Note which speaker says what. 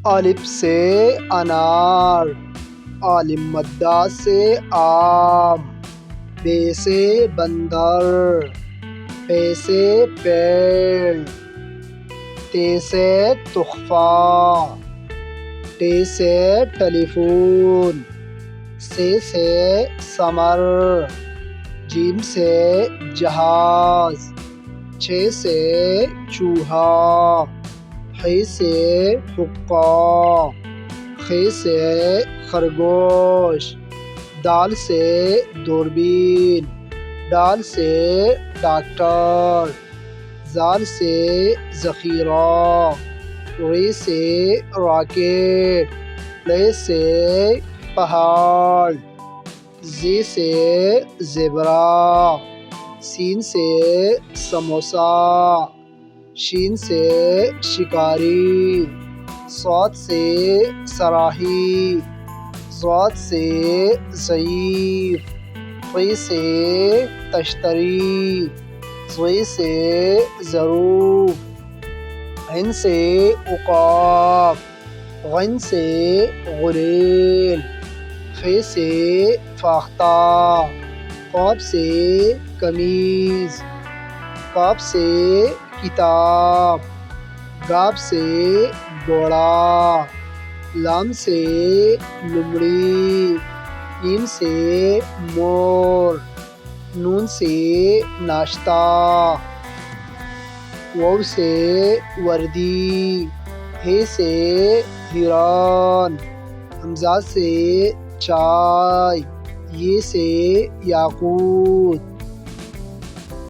Speaker 1: الف سے انار، عالم مدہ سے آم، بے سے بندر، پے سے پیڑ، تے سے تحفہ، ٹے سے ٹیلی فون، سے ثمر، جیم سے جہاز، چھ سے چوہا، حے سے حقہ، خے سے خرگوش، دال سے دوربین، ڈال سے ڈاکٹر، زال سے ذخیرہ، رے سے راکٹ، لے سے پہاڑ، زے سے زیبرا، سین سے سموسہ، شین سے شکاری، صاد سے صراحی، ضاد سے ضعیف، طے سے تشتری، ضے سے ظروف، عین سے عقاب، غین سے غلیل، فے سے فاختہ، قاف سے قمیض، کاف سے کتاب، گاف سے گھوڑا، لام سے لومڑی، میم سے مور، نون سے ناشتہ، واو سے وردی، ہے سے ہرن، حمزہ سے چائے، یہ سے یاقوت،